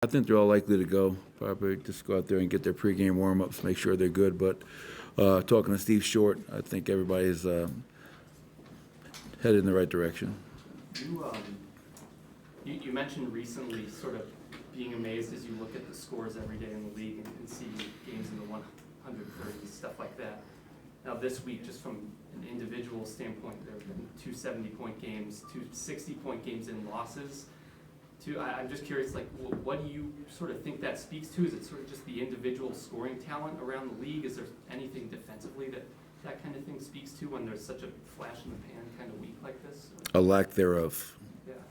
I think they're all likely to go. Probably just go out there and get their pregame warm-ups, make sure they're good. But talking to Steve Short, I think everybody's headed in the right direction. You mentioned recently sort of being amazed as you look at the scores every day in the league and see games in the 130s, stuff like that. Now this week, just from an individual standpoint, there have been 2 70-point games, 2 60-point games in losses. I'm just curious, like, what do you sort of think that speaks to? Is it sort of just the individual scoring talent around the league? Is there anything defensively that kind of thing speaks to when there's such a flash-in-the-pan kind of week like this? A lack thereof.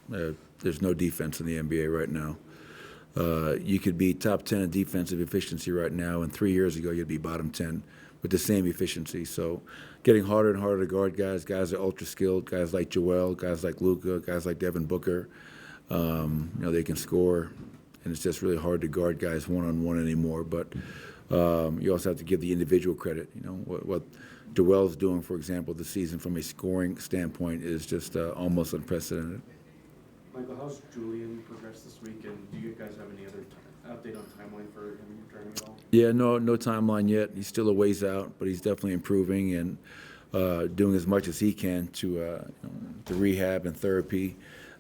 Yeah. There's no defense in the NBA right now. You could be top 10 in defensive efficiency right now, and 3 years ago you'd be bottom 10 with the same efficiency. So getting harder and harder to guard guys. Guys are ultra-skilled, guys like Joel, guys like Luka, guys like Devin Booker. They can score, and it's just really hard to guard guys one-on-one anymore. But you also have to give the individual credit. What Joel's doing, for example, this season from a scoring standpoint is just almost unprecedented. Michael, how's Julian progressed this week, and do you guys have any other update on timeline for him returning at all? Yeah, no timeline yet. He's still a ways out, but he's definitely improving and doing as much as he can to rehab and therapy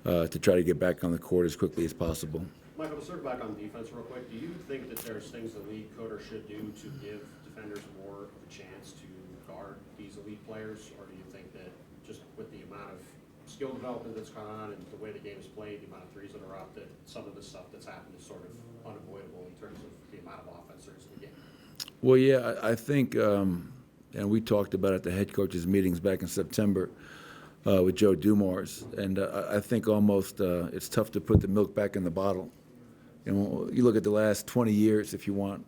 to try to get back on the court as quickly as possible. Michael, to circle back on defense real quick, do you think that there's things the league could or should do to give defenders more of a chance to guard these elite players, or do you think that just with the amount of skill development that's gone on and the way the game is played, the amount of threes that are out, that some of the stuff that's happened is sort of unavoidable in terms of the amount of offense there is in the game? Well, yeah, I think, and we talked about it at the head coaches' meetings back in September with Joe Dumars, and I think almost it's tough to put the milk back in the bottle. You look at the last 20 years, if you want,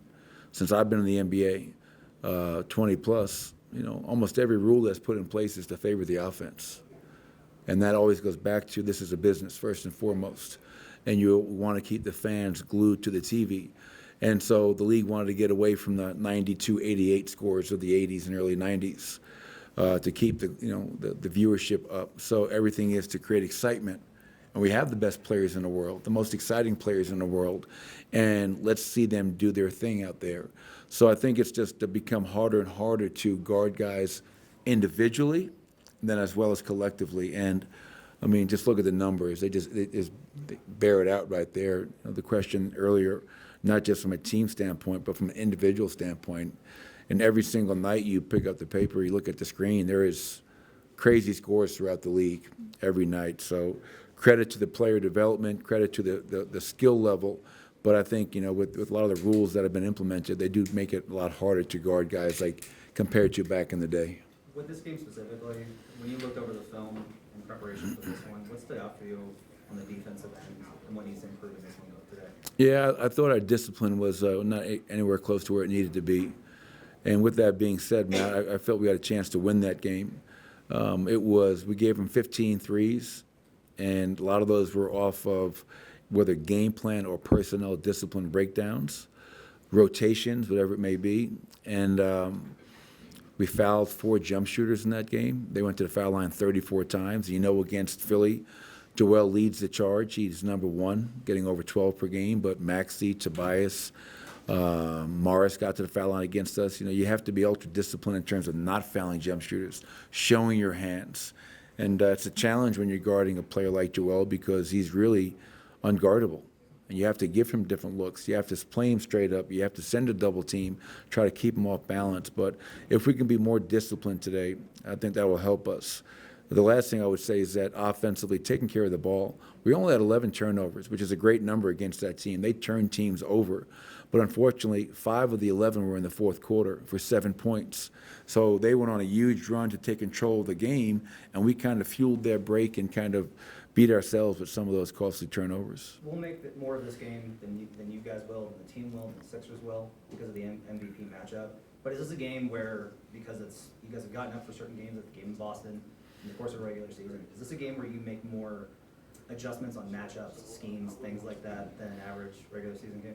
since I've been in the NBA, 20 plus, almost every rule that's put in place is to favor the offense. And that always goes back to this is a business first and foremost. And you want to keep the fans glued to the TV. And so the league wanted to get away from the 92-88 scores of the 80s and early 90s to keep the viewership up. So everything is to create excitement. And we have the best players in the world, the most exciting players in the world, and let's see them do their thing out there. So I think it's just to become harder and harder to guard guys individually, then as well as collectively. And I mean, just look at the numbers. They bear it out right there. The question earlier, not just from a team standpoint, but from an individual standpoint. And every single night you pick up the paper, you look at the screen, there is crazy scores throughout the league every night. So credit to the player development, credit to the skill level. But I think, with a lot of the rules that have been implemented, they do make it a lot harder to guard guys like compared to back in the day. With this game specifically, when you looked over the film in preparation for this one, what stood out for you on the defensive end and what needs to improve in this one today? Yeah, I thought our discipline was not anywhere close to where it needed to be. And with that being said, man, I felt we had a chance to win that game. We gave them 15 threes, and a lot of those were off of whether game plan or personnel discipline breakdowns, rotations, whatever it may be. And we fouled 4 jump shooters in that game. They went to the foul line 34 times. Against Philly, Joel leads the charge. He's number 1, getting over 12 per game. But Maxey, Tobias, Morris got to the foul line against us. You have to be ultra-disciplined in terms of not fouling jump shooters, showing your hands. And it's a challenge when you're guarding a player like Joel because he's really unguardable. And you have to give him different looks. You have to play him straight up. You have to send a double team, try to keep him off balance. But if we can be more disciplined today, I think that will help us. The last thing I would say is that offensively, taking care of the ball, we only had 11 turnovers, which is a great number against that team. They turned teams over. But unfortunately, 5 of the 11 were in the fourth quarter for 7 points. So they went on a huge run to take control of the game, and we kind of fueled their break and kind of beat ourselves with some of those costly turnovers. We'll make more of this game than you guys will, and the team will, and the Sixers will, because of the MVP matchup. But is this a game where, because you guys have gotten up for certain games that the game in Boston in the course of a regular season, is this a game where you make more adjustments on matchups, schemes, things like that than an average regular season game?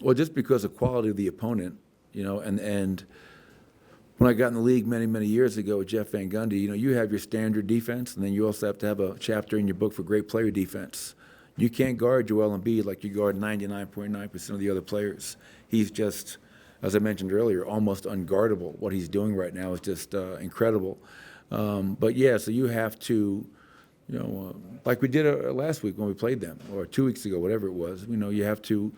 Well, just because of quality of the opponent, and when I got in the league many, many years ago with Jeff Van Gundy, you have your standard defense, and then you also have to have a chapter in your book for great player defense. You can't guard Joel Embiid like you guard 99.9% of the other players. He's just, as I mentioned earlier, almost unguardable. What he's doing right now is just incredible. But yeah, so you have to, like we did last week when we played them, or 2 weeks ago, whatever it was. You have to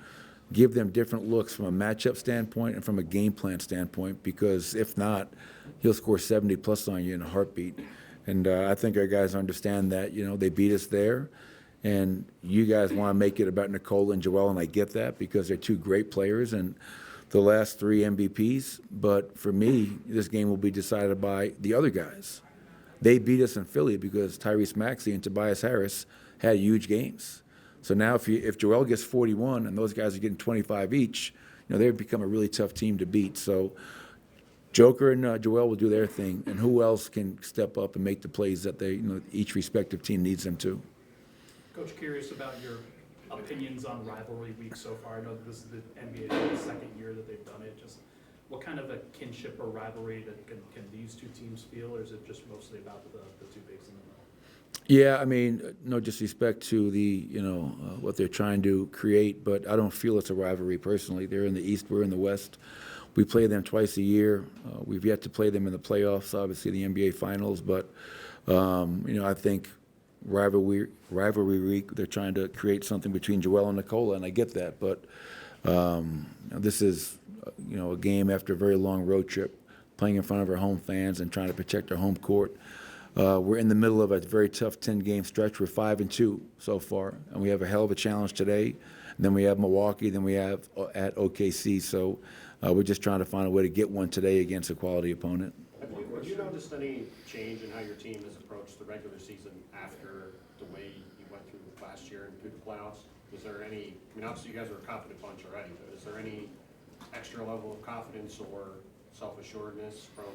give them different looks from a matchup standpoint and from a game plan standpoint, because if not, he'll score 70 plus on you in a heartbeat. And I think our guys understand that. They beat us there, and you guys want to make it about Nicole and Joel, and I get that because they're two great players and the last 3 MVPs. But for me, this game will be decided by the other guys. They beat us in Philly because Tyrese Maxey and Tobias Harris had huge games. So now if Joel gets 41 and those guys are getting 25 each, they've become a really tough team to beat. So Joker and Joel will do their thing, and who else can step up and make the plays that they, each respective team needs them to. Coach, curious about your opinions on rivalry week so far. I know that this is the NBA's second year that they've done it. Just what kind of a kinship or rivalry that can these two teams feel, or is it just mostly about the two bigs in the middle? Yeah, I mean, no disrespect to the, what they're trying to create, but I don't feel it's a rivalry personally. They're in the East, we're in the West. We play them twice a year. We've yet to play them in the playoffs, obviously the NBA Finals, but, I think rivalry week, they're trying to create something between Joel and Nicola, and I get that, but this is, a game after a very long road trip, playing in front of our home fans and trying to protect our home court. We're in the middle of a very tough 10-game stretch. We're 5-2 so far, and we have a hell of a challenge today. And then we have Milwaukee, then we have at OKC. So we're just trying to find a way to get one today against a quality opponent. Have you noticed any change in how your team has approached the regular season after the way you went through last year and through the playoffs? Was there any, obviously you guys were a confident bunch already, but is there any extra level of confidence or self-assuredness from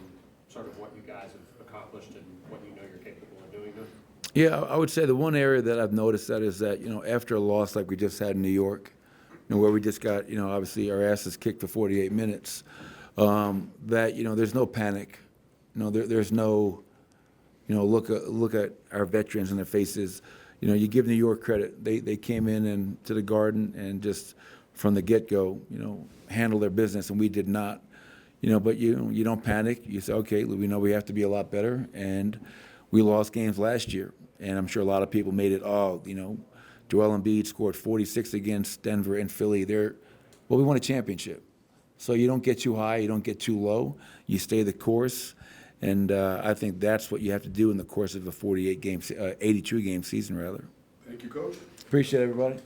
sort of what you guys have accomplished and what you know you're capable of doing now? Yeah, I would say the one area that I've noticed that is that, after a loss like we just had in New York, where we just got, obviously our asses kicked for 48 minutes, that, there's no panic. There's no, look at our veterans in their faces. You give New York credit. They came in to the Garden and just from the get-go, handled their business, and we did not. But you don't panic. You say, okay, we know we have to be a lot better, and we lost games last year, and I'm sure a lot of people made it, Joel Embiid scored 46 against Denver and Philly. We won a championship. So you don't get too high, you don't get too low, you stay the course, and I think that's what you have to do in the course of a 82-game season, rather. Thank you, Coach. Appreciate it, everybody.